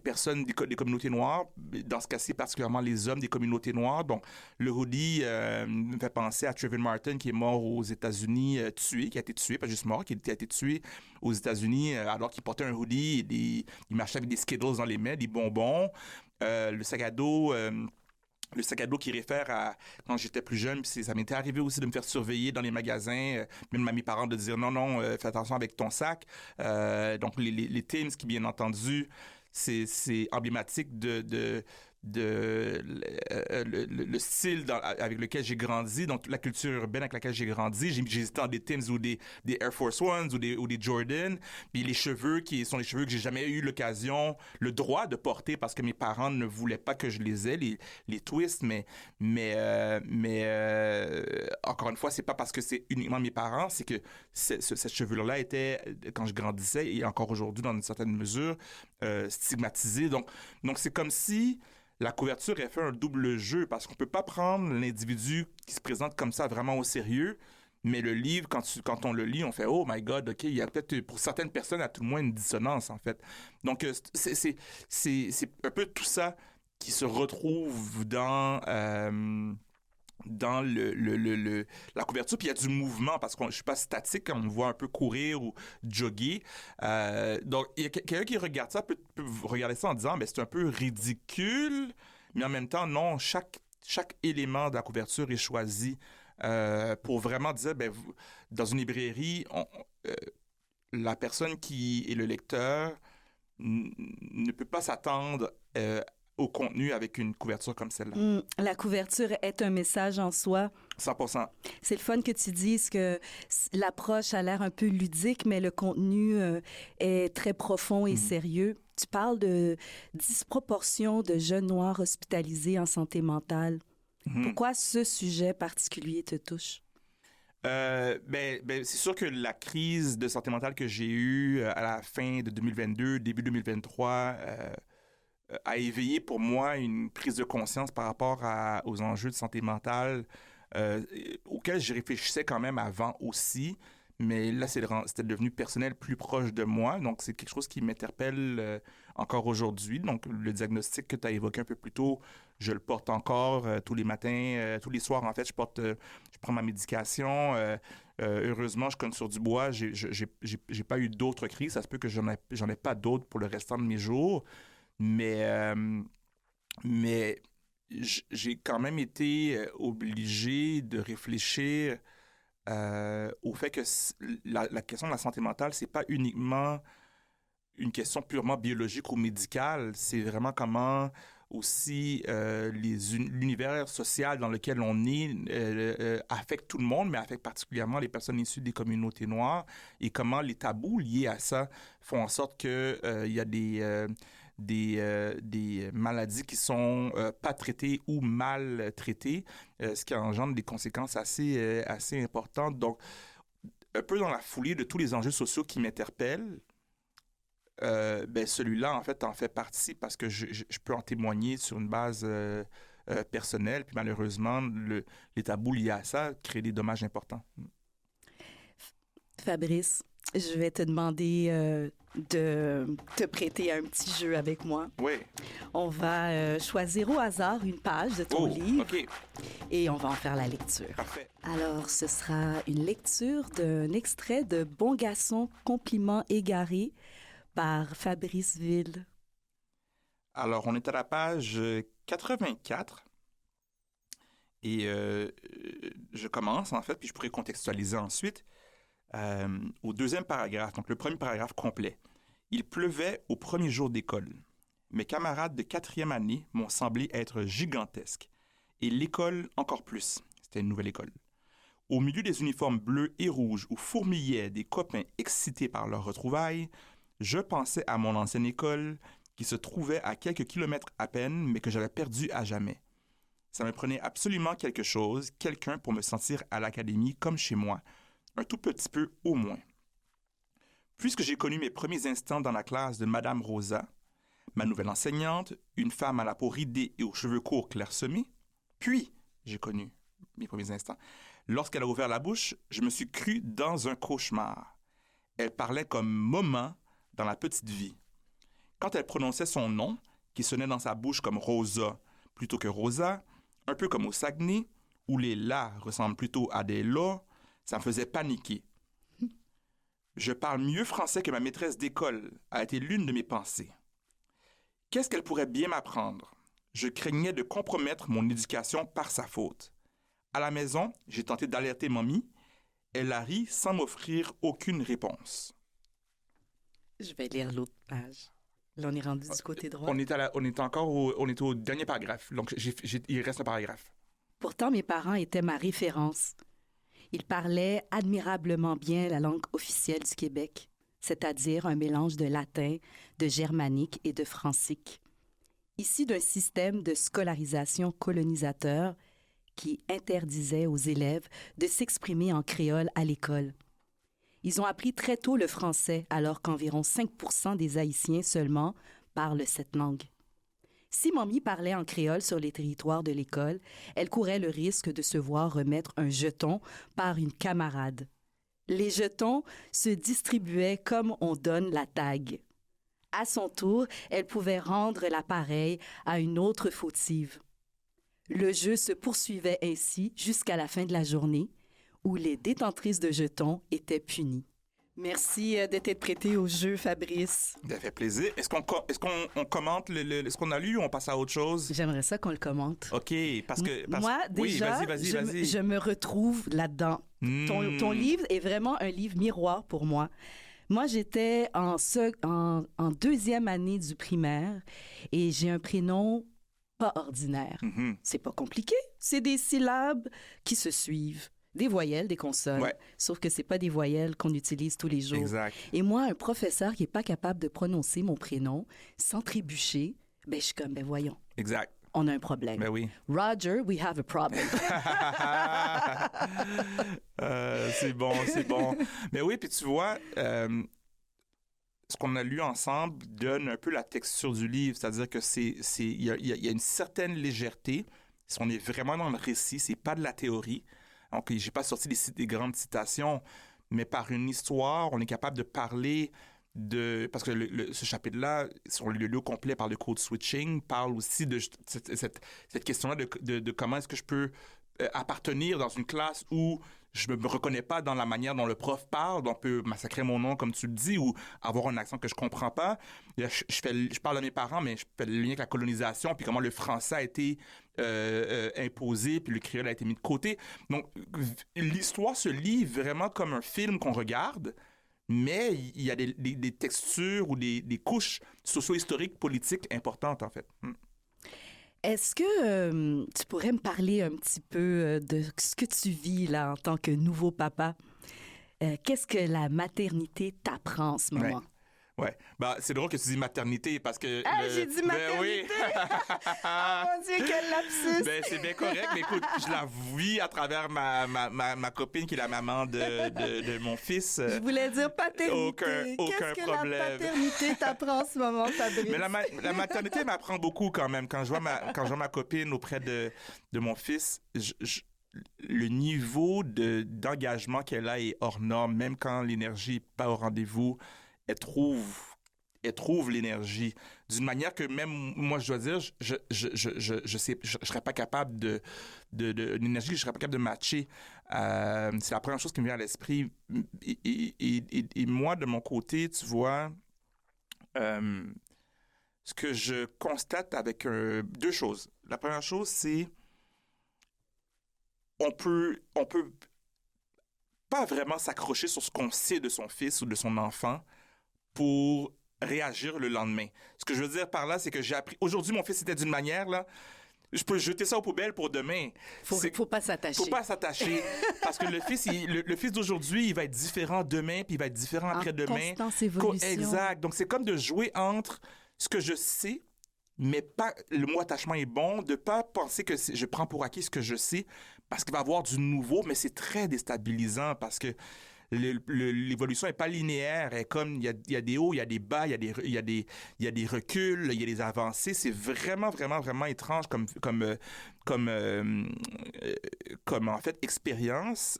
personnes des communautés noires, dans ce cas-ci particulièrement les hommes des communautés noires. Donc, le hoodie me fait penser à Trayvon Martin qui est mort aux États-Unis, qui a été tué, pas juste mort, qui a été tué aux États-Unis alors qu'il portait un hoodie et il marchait avec des Skittles dans les mains, des bonbons. Le sac à dos qui réfère à quand j'étais plus jeune, puis ça m'était arrivé aussi de me faire surveiller dans les magasins, même à mes parents de dire non, fais attention avec ton sac. Donc les Timbs qui, bien entendu, c'est emblématique de le style avec lequel j'ai grandi, donc la culture urbaine avec laquelle j'ai grandi. J'hésitais dans des Timbs ou des Air Force Ones ou des Jordan. Puis les cheveux qui sont les cheveux que j'ai jamais eu l'occasion, le droit de porter parce que mes parents ne voulaient pas que je les ai, les twists. Mais encore une fois, c'est pas parce que c'est uniquement mes parents, c'est que cette chevelure-là était, quand je grandissais et encore aujourd'hui dans une certaine mesure, stigmatisée. Donc c'est comme si la couverture a fait un double jeu parce qu'on peut pas prendre l'individu qui se présente comme ça vraiment au sérieux, mais le livre, quand on le lit, on fait « Oh my God, OK, il y a peut-être, pour certaines personnes, à tout le moins une dissonance, en fait. » Donc, c'est un peu tout ça qui se retrouve dans la couverture, puis il y a du mouvement, parce que je suis pas statique, on me voit un peu courir ou jogger. Donc, il y a quelqu'un qui regarde ça, peut regarder ça en disant, c'est un peu ridicule, mais en même temps, non, chaque élément de la couverture est choisi pour vraiment dire, dans une librairie, la personne qui est le lecteur ne peut pas s'attendre au contenu avec une couverture comme celle-là. La couverture est un message en soi. 100%. C'est le fun que tu dises que l'approche a l'air un peu ludique, mais le contenu est très profond et sérieux. Tu parles de disproportion de jeunes noirs hospitalisés en santé mentale. Pourquoi ce sujet particulier te touche? C'est sûr que la crise de santé mentale que j'ai eue à la fin de 2022, début 2023, a éveillé pour moi une prise de conscience par rapport aux enjeux de santé mentale auxquels je réfléchissais quand même avant aussi, mais là, c'était devenu personnel, plus proche de moi, donc c'est quelque chose qui m'interpelle encore aujourd'hui. Donc, le diagnostic que tu as évoqué un peu plus tôt, je le porte encore tous les matins, tous les soirs, en fait, je prends ma médication. Heureusement, je compte sur du bois, j'ai pas eu d'autres crises, ça se peut que j'en ai pas d'autres pour le restant de mes jours. Mais j'ai quand même été obligé de réfléchir au fait que la question de la santé mentale, c'est pas uniquement une question purement biologique ou médicale, c'est vraiment comment aussi l'univers social dans lequel on est affecte tout le monde, mais affecte particulièrement les personnes issues des communautés noires, et comment les tabous liés à ça font en sorte que il y a des maladies qui sont pas traitées ou mal traitées, ce qui engendre des conséquences assez importantes. Donc, un peu dans la foulée de tous les enjeux sociaux qui m'interpellent, celui-là, en fait, en fait partie parce que je peux en témoigner sur une base personnelle. Puis malheureusement, les tabous liés à ça créent des dommages importants. Fabrice, je vais te demander de te prêter à un petit jeu avec moi. Oui. On va choisir au hasard une page de ton livre. OK. Et on va en faire la lecture. Parfait. Alors, ce sera une lecture d'un extrait de Bon garçon, compliment égaré par Fabrice Ville. Alors, on est à la page 84. Et je commence, en fait, puis je pourrais contextualiser ensuite. Au deuxième paragraphe, donc le premier paragraphe complet. Il pleuvait au premier jour d'école. Mes camarades de 4e année m'ont semblé être gigantesques. Et l'école encore plus. C'était une nouvelle école. Au milieu des uniformes bleus et rouges où fourmillaient des copains excités par leur retrouvailles, je pensais à mon ancienne école qui se trouvait à quelques kilomètres à peine, mais que j'avais perdue à jamais. Ça me prenait absolument quelque chose, quelqu'un pour me sentir à l'académie comme chez moi, un tout petit peu au moins. Puisque j'ai connu mes premiers instants dans la classe de Madame Rosa, ma nouvelle enseignante, une femme à la peau ridée et aux cheveux courts clairsemés, puis j'ai connu mes premiers instants. Lorsqu'elle a ouvert la bouche, je me suis cru dans un cauchemar. Elle parlait comme Maman dans La Petite Vie. Quand elle prononçait son nom, qui sonnait dans sa bouche comme Rosa plutôt que Rosa, un peu comme au Saguenay, où les « la » ressemblent plutôt à des « la », ça me faisait paniquer. Je parle mieux français que ma maîtresse d'école, a été l'une de mes pensées. Qu'est-ce qu'elle pourrait bien m'apprendre? Je craignais de compromettre mon éducation par sa faute. À la maison, j'ai tenté d'alerter mamie. Elle a ri sans m'offrir aucune réponse. Je vais lire l'autre page. Là, on est rendu du côté droit. On est au dernier paragraphe. Donc, il reste un paragraphe. Pourtant, mes parents étaient ma référence. Ils parlaient admirablement bien la langue officielle du Québec, c'est-à-dire un mélange de latin, de germanique et de francique. Issu d'un système de scolarisation colonisateur qui interdisait aux élèves de s'exprimer en créole à l'école. Ils ont appris très tôt le français, alors qu'environ 5% des Haïtiens seulement parlent cette langue. Si Mamie parlait en créole sur les territoires de l'école, elle courait le risque de se voir remettre un jeton par une camarade. Les jetons se distribuaient comme on donne la tag. À son tour, elle pouvait rendre l'appareil à une autre fautive. Le jeu se poursuivait ainsi jusqu'à la fin de la journée, où les détentrices de jetons étaient punies. Merci d'être prêté au jeu, Fabrice. Ça fait plaisir. Est-ce qu'on commente ce qu'on a lu ou on passe à autre chose? J'aimerais ça qu'on le commente. OK, Moi, déjà, oui, vas-y. Je me retrouve là-dedans. Ton livre est vraiment un livre miroir pour moi. Moi, j'étais en deuxième année du primaire et j'ai un prénom pas ordinaire. Mm-hmm. C'est pas compliqué. C'est des syllabes qui se suivent. Des voyelles, des consonnes. Ouais. Sauf que c'est pas des voyelles qu'on utilise tous les jours. Exact. Et moi, un professeur qui est pas capable de prononcer mon prénom sans trébucher, je suis comme, voyons. Exact. On a un problème. Ben oui. Roger, we have a problem. C'est bon. Mais oui, puis tu vois, ce qu'on a lu ensemble donne un peu la texture du livre, c'est-à-dire que il y a une certaine légèreté. Si on est vraiment dans le récit, c'est pas de la théorie. Donc, j'ai pas sorti des grandes citations, mais par une histoire, on est capable de parler parce que ce chapitre-là, sur le lieu complet par le code switching, parle aussi de cette question-là de comment est-ce que je peux appartenir dans une classe où je me reconnais pas dans la manière dont le prof parle, on peut massacrer mon nom comme tu le dis ou avoir un accent que je comprends pas. Je parle à mes parents, mais je fais le lien avec la colonisation puis comment le français a été imposé puis le créole a été mis de côté. Donc l'histoire se lit vraiment comme un film qu'on regarde, mais il y a des textures ou des couches socio-historiques, politiques importantes en fait. Est-ce que tu pourrais me parler un petit peu de ce que tu vis là en tant que nouveau papa? Qu'est-ce que la maternité t'apprend en ce moment? Ouais. C'est drôle que tu dis maternité parce que... j'ai dit maternité! Oui. Oh mon Dieu, quel lapsus! C'est bien correct, mais écoute, je la vis à travers ma copine qui est la maman de mon fils. Je voulais dire paternité. Aucun Qu'est-ce problème. Que la paternité t'apprend en ce moment, Fabrice? Mais la maternité m'apprend beaucoup quand même. Quand je vois ma copine auprès de mon fils, le niveau d'engagement qu'elle a est hors norme, même quand l'énergie n'est pas au rendez-vous. Elle trouve l'énergie d'une manière que même moi je dois dire je serais pas capable de l'énergie que je serais pas capable de matcher. C'est la première chose qui me vient à l'esprit et moi de mon côté tu vois ce que je constate avec deux choses. La première chose c'est on peut pas vraiment s'accrocher sur ce qu'on sait de son fils ou de son enfant pour réagir le lendemain. Ce que je veux dire par là, c'est que j'ai appris... Aujourd'hui, mon fils était d'une manière, là, je peux jeter ça aux poubelles pour demain. Faut pas s'attacher. Faut pas s'attacher. Parce que le fils d'aujourd'hui, il va être différent demain, puis il va être différent après-demain. En constante évolution. Exact. Donc, c'est comme de jouer entre ce que je sais, mais pas... Le mot attachement est bon, de pas penser que je prends pour acquis ce que je sais, parce qu'il va y avoir du nouveau, mais c'est très déstabilisant, parce que l'évolution n'est pas linéaire. Et comme il y a des hauts, il y a des bas, il y a des reculs, il y a des avancées. C'est vraiment, vraiment, vraiment étrange comme en fait expérience.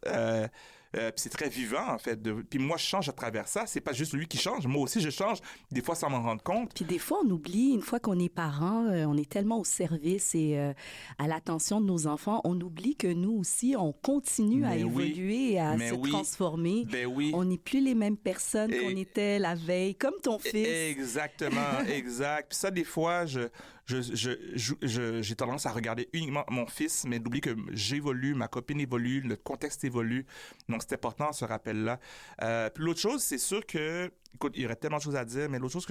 C'est très vivant, en fait. Puis moi, je change à travers ça. C'est pas juste lui qui change. Moi aussi, je change, des fois, sans m'en rendre compte. Puis des fois, on oublie, une fois qu'on est parent, on est tellement au service et à l'attention de nos enfants, on oublie que nous aussi, on continue à évoluer et à se transformer. On n'est plus les mêmes personnes qu'on était la veille, comme ton fils. Exactement, exact. Puis ça, des fois, j'ai tendance à regarder uniquement mon fils, mais d'oublier que j'évolue, ma copine évolue, le contexte évolue. Donc, c'est important, ce rappel-là. Puis l'autre chose, c'est sûr que... Écoute, il y aurait tellement de choses à dire, mais l'autre chose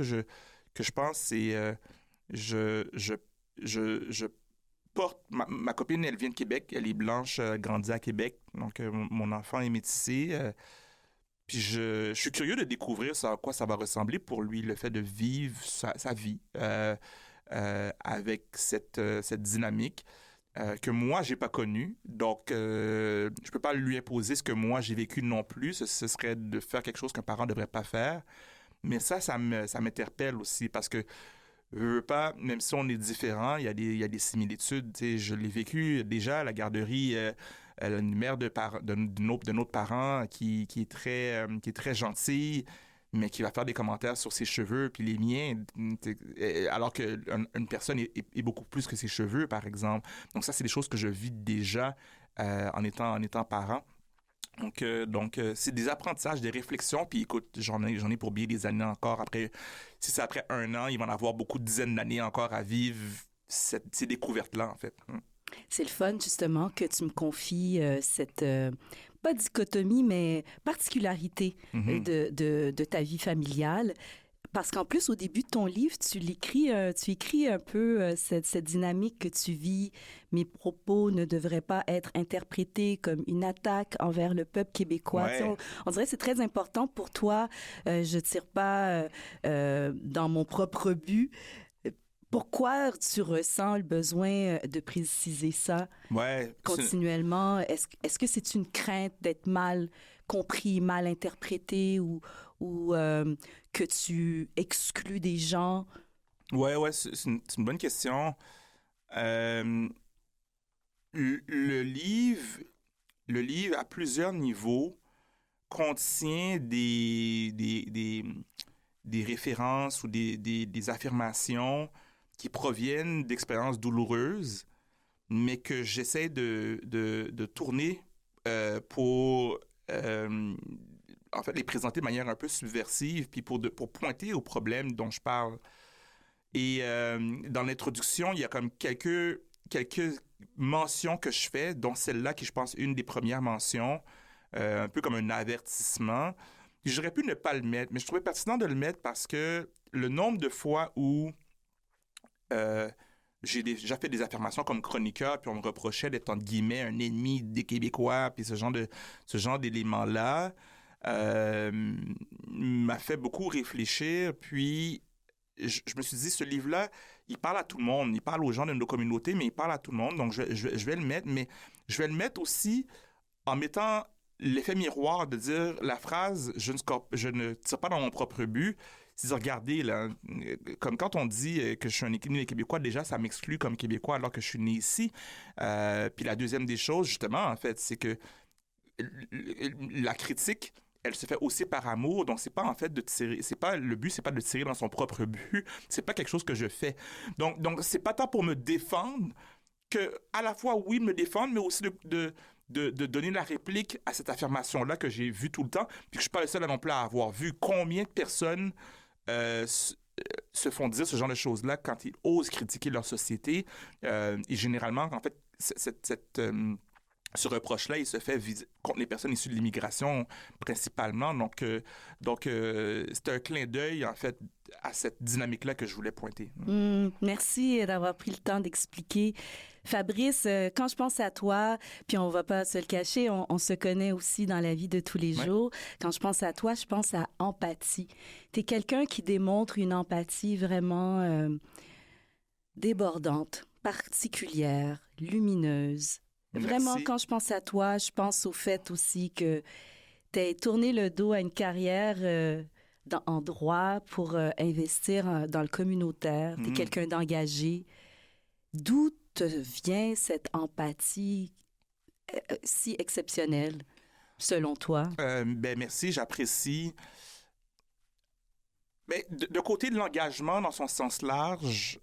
que je pense, c'est je porte ma copine, elle vient de Québec, elle est blanche, grandie à Québec, donc mon enfant est métissé. Puis je suis curieux de découvrir à quoi ça va ressembler pour lui, le fait de vivre sa vie avec cette dynamique que moi, j'ai pas connue. Donc, je peux pas lui imposer ce que moi, j'ai vécu non plus. Ce serait de faire quelque chose qu'un parent devrait pas faire. Mais ça m'interpelle aussi parce que je veux pas, même si on est différents, il y a des similitudes. Tu sais, je l'ai vécu déjà à la garderie. Elle a une mère de notre parent qui est très gentille, mais qui va faire des commentaires sur ses cheveux, puis les miens, alors qu'une personne est beaucoup plus que ses cheveux, par exemple. Donc ça, c'est des choses que je vis déjà en étant parent. Donc, c'est des apprentissages, des réflexions. Puis écoute, j'en ai pour bien des années encore. Après, si c'est après 1 an, il va en avoir beaucoup de dizaines d'années encore à vivre ces découvertes-là, en fait. C'est le fun, justement, que tu me confies cette, pas dichotomie, mais particularité de ta vie familiale. Parce qu'en plus, au début de ton livre, tu écris un peu cette dynamique que tu vis. Mes propos ne devraient pas être interprétés comme une attaque envers le peuple québécois. Ouais. On dirait que c'est très important pour toi. Je tire pas dans mon propre but. Pourquoi tu ressens le besoin de préciser ça continuellement? Est-ce que c'est une crainte d'être mal compris, mal interprété ou que tu exclus des gens? Ouais, c'est une bonne question. Le livre, à plusieurs niveaux, contient des références ou des affirmations qui proviennent d'expériences douloureuses, mais que j'essaie de tourner pour en fait les présenter de manière un peu subversive, puis pour pointer aux problèmes dont je parle. Et dans l'introduction, il y a comme quelques mentions que je fais, dont celle-là qui, je pense, une des premières mentions, un peu comme un avertissement. J'aurais pu ne pas le mettre, mais je trouvais pertinent de le mettre parce que le nombre de fois où j'ai déjà fait des affirmations comme chroniqueur, puis on me reprochait d'être, entre guillemets, un ennemi des Québécois, puis ce genre d'éléments-là m'a fait beaucoup réfléchir. Puis, je me suis dit, ce livre-là, il parle à tout le monde. Il parle aux gens de nos communautés, mais il parle à tout le monde. Donc, je vais le mettre, mais je vais le mettre aussi en mettant l'effet miroir de dire la phrase « je ne tire pas dans mon propre but », c'est-à-dire, regardez, là, comme quand on dit que je suis un né Québécois, déjà, ça m'exclut comme Québécois alors que je suis né ici. Puis la deuxième des choses, justement, en fait, c'est que la critique, elle se fait aussi par amour, donc c'est pas en fait de tirer, le but, c'est pas de tirer dans son propre but, c'est pas quelque chose que je fais. Donc c'est pas tant pour me défendre que, à la fois, oui, me défendre, mais aussi de donner la réplique à cette affirmation-là que j'ai vue tout le temps, puis que je suis pas le seul non plus à avoir vu. Combien de personnes se font dire ce genre de choses-là quand ils osent critiquer leur société. Et généralement, en fait, ce reproche-là, il se fait contre les personnes issues de l'immigration principalement. Donc c'est un clin d'œil, en fait, à cette dynamique-là que je voulais pointer. Merci d'avoir pris le temps d'expliquer. Fabrice, quand je pense à toi, puis on va pas se le cacher, on se connaît aussi dans la vie de tous les jours. Quand je pense à toi, je pense à empathie. Tu es quelqu'un qui démontre une empathie vraiment débordante, particulière, lumineuse. Merci. Vraiment, quand je pense à toi, je pense au fait aussi que tu as tourné le dos à une carrière en droit pour investir dans le communautaire. Tu es quelqu'un d'engagé. D'où te vient cette empathie si exceptionnelle, selon toi? Merci, j'apprécie. De côté de l'engagement, dans son sens large,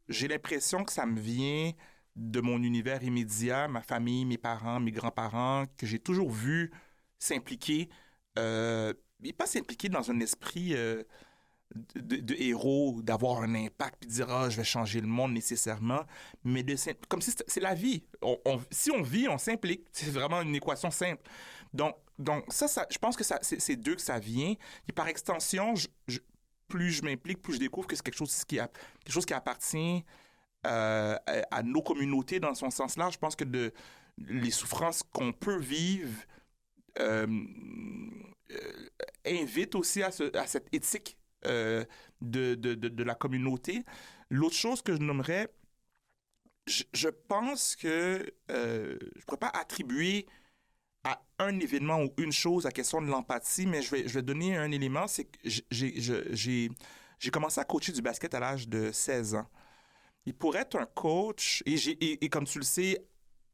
j'ai l'impression que ça me vient de mon univers immédiat, ma famille, mes parents, mes grands-parents, que j'ai toujours vu s'impliquer, mais pas s'impliquer dans un esprit de héros, d'avoir un impact, puis de dire « Ah, je vais changer le monde nécessairement », mais comme si c'est la vie. Si on vit, on s'implique. C'est vraiment une équation simple. Donc ça, je pense que c'est d'eux que ça vient. Et par extension, plus je m'implique, plus je découvre que c'est quelque chose qui appartient à nos communautés dans son sens large. Je pense que les souffrances qu'on peut vivre invitent aussi à cette éthique de la communauté. L'autre chose que je nommerais, je pense que je ne pourrais pas attribuer à un événement ou une chose la question de l'empathie, mais je vais donner un élément, c'est que j'ai commencé à coacher du basket à l'âge de 16 ans. Et pour être un coach, et comme tu le sais,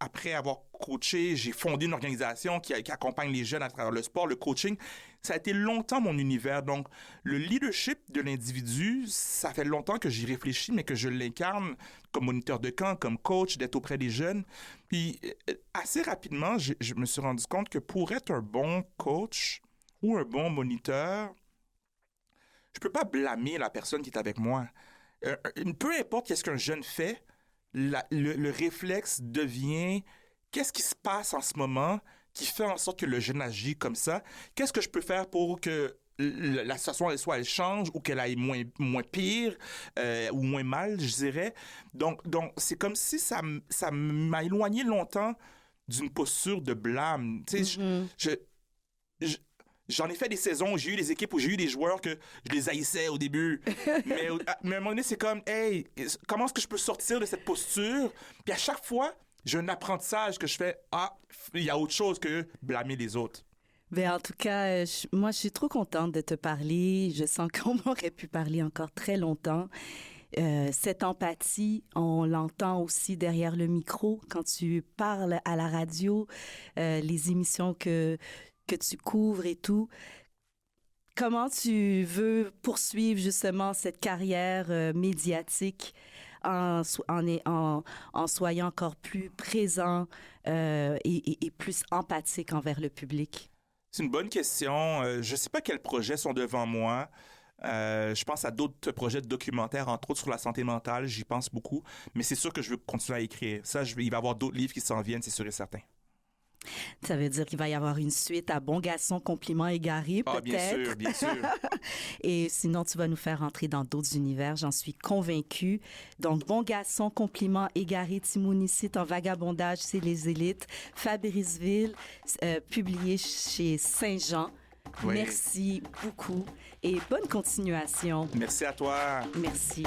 après avoir coaché, j'ai fondé une organisation qui accompagne les jeunes à travers le sport, le coaching. Ça a été longtemps mon univers. Donc, le leadership de l'individu, ça fait longtemps que j'y réfléchis, mais que je l'incarne comme moniteur de camp, comme coach, d'être auprès des jeunes. Puis, assez rapidement, je me suis rendu compte que pour être un bon coach ou un bon moniteur, je peux pas blâmer la personne qui est avec moi. Peu importe qu'est-ce qu'un jeune fait, le réflexe devient qu'est-ce qui se passe en ce moment qui fait en sorte que le jeune agit comme ça? Qu'est-ce que je peux faire pour que la situation soit elle change ou qu'elle aille moins pire ou moins mal, je dirais. Donc c'est comme si ça m'a éloigné longtemps d'une posture de blâme. Tu sais, j'en ai fait des saisons où j'ai eu des équipes où j'ai eu des joueurs que je les haïssais au début. mais à un moment donné, c'est comme, hey, comment est-ce que je peux sortir de cette posture? Puis à chaque fois, j'ai un apprentissage que je fais, il y a autre chose que blâmer les autres. Ben, en tout cas, moi, je suis trop contente de te parler. Je sens qu'on aurait pu parler encore très longtemps. Cette empathie, on l'entend aussi derrière le micro quand tu parles à la radio, les émissions que tu couvres et tout. Comment tu veux poursuivre justement cette carrière médiatique en soyant encore plus présent et plus empathique envers le public? C'est une bonne question. Je ne sais pas quels projets sont devant moi. Je pense à d'autres projets de documentaires, entre autres sur la santé mentale. J'y pense beaucoup. Mais c'est sûr que je veux continuer à écrire. Ça, il va y avoir d'autres livres qui s'en viennent, c'est sûr et certain. Ça veut dire qu'il va y avoir une suite à Bon garçon, compliment égaré, peut-être. Bien sûr, bien sûr. Et sinon, tu vas nous faire entrer dans d'autres univers, j'en suis convaincue. Donc, Bon garçon, compliment égaré, Timonicite en vagabondage, c'est les élites. Fabriceville, publié chez Saint-Jean. Oui. Merci beaucoup et bonne continuation. Merci à toi. Merci.